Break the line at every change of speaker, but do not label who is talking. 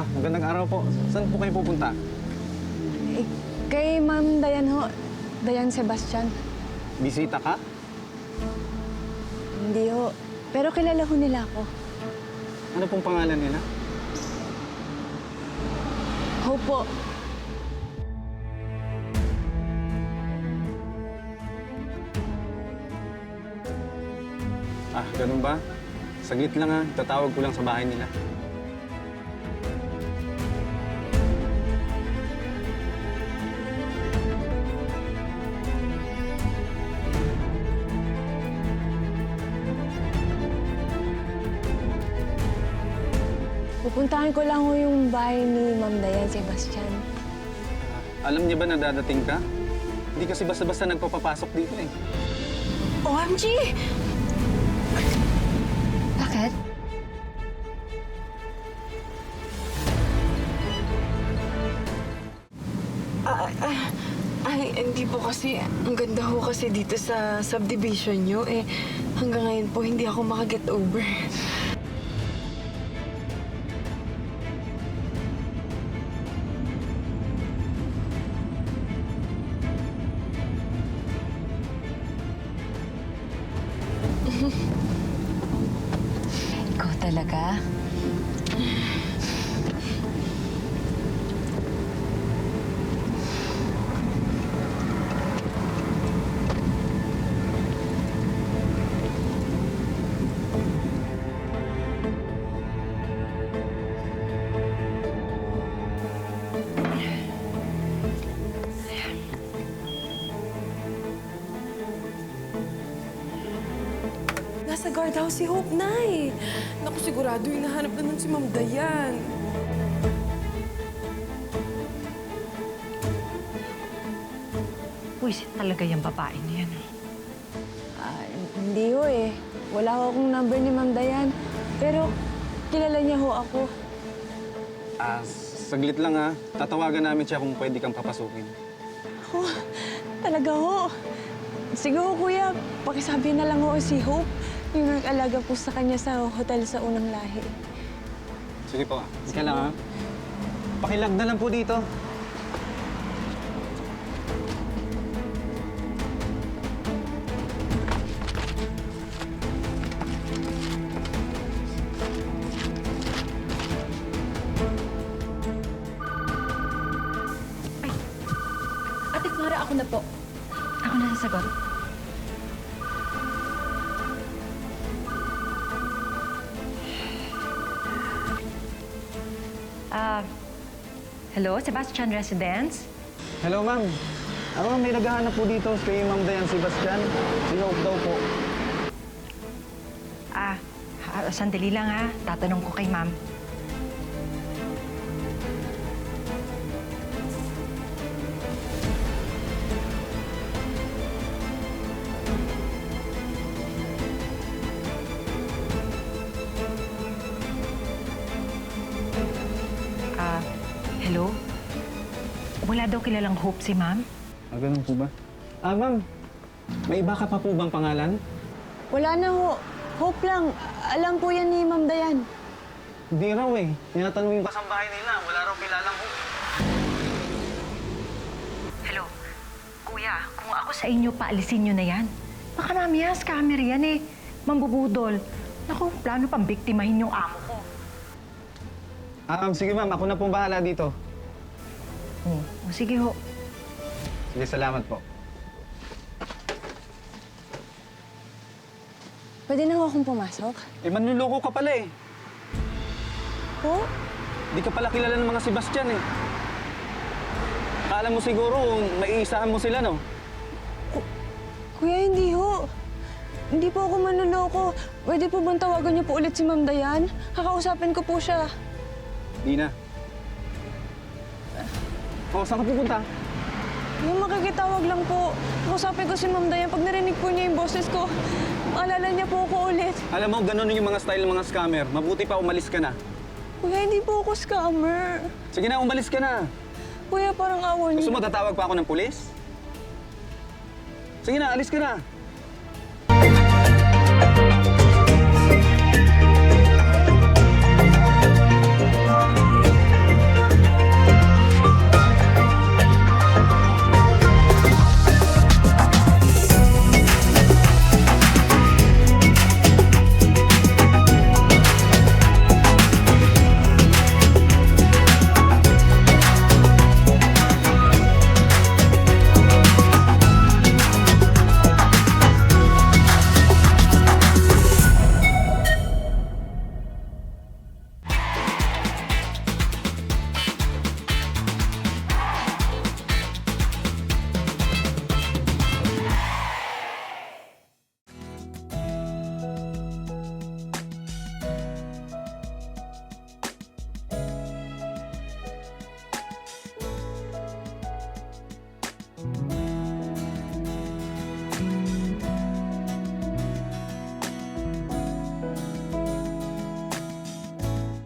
Magandang araw po. Saan po kayo pupunta?
Eh, kay Ma'am Dayan ho. Dayan Sebastian.
Bisita ka?
Hindi ho. Pero kilala ho nila ako.
Ano pong pangalan nila?
Ho po.
Ganun ba? Saglit lang ha. Tatawag ko lang sa bahay nila.
Pupuntahan ko lang ho yung bahay ni Ma'am Dayan Sebastian.
Alam niya ba na dadating ka? Hindi kasi basta-basta nagpapapasok dito eh.
OMG! Bakit?
Ay, hindi po kasi. Ang ganda ho kasi dito sa subdivision nyo. Eh, hanggang ngayon po, hindi ako makaget over.
Ikaw talaga?
Nasa guardhouse si Hope, Nay. Naku, sigurado hinahanap na nun si Ma'am Dayan.
Puwisit talaga yung babae na yan.
Hindi ho eh. Wala ho akong number ni Ma'am Dayan. Pero kilala niya ho ako.
Saglit lang ha. Tatawagan namin siya kung pwede kang papasukin.
Oh, talaga ho. Sige ho, kuya. Pakisabi na lang ho si Hope. Yung nag-alaga po sa kanya sa hotel sa unang lahi.
Sige po. Ika lang ha. Pakilag na lang po dito.
Ate Clara, ako na po. Ako na sasagot. Hello, Sebastian Residence?
Hello ma'am. May naghahanap po dito kay Ma'am Dayan Sebastian. Si Hope daw po.
Sandali lang ha. Tatanong ko kay ma'am. Hello? Wala daw kilalang Hope si ma'am?
Ganun po ba? Ma'am. May iba ka pa po bang pangalan?
Wala na ho. Hope lang. Alam po yan ni Ma'am Dayan.
Hindi raw eh. Tinatanong yung kasambahay nila. Wala raw kilalang Hope.
Hello? Kuya, kung ako sa inyo, paalisin nyo na yan. Baka mamaya, scammer yan eh. Mambubudol. Naku, plano pang biktimahin yung amo ko.
Sige ma'am. Ako na pong bahala dito.
O sige ho.
Sige, salamat po.
Pwede na ho akong pumasok?
Manluloko ka pala eh.
Ho?
Di ka pala kilala ng mga Sebastian eh. Akala mo siguro maiisahan mo sila, no?
Kuya, hindi ho. Hindi po ako manluloko. Pwede po bang tawagan niyo po ulit si Ma'am Dayan? Kakausapin ko po siya.
Di na. Saan ka pupunta?
Yung makikitawag lang po. Kausapin ko si Ma'am Dayan. Pag narinig po niya yung boses ko, maalala niya po ako ulit.
Alam mo, ganun yung mga style ng mga scammer. Mabuti pa umalis ka na.
Kuya, hindi po ako scammer.
Sige na, umalis ka na.
Kuya, parang awan niyo.
Gusto mo tatawag pa ako ng pulis? Sige na, alis ka na.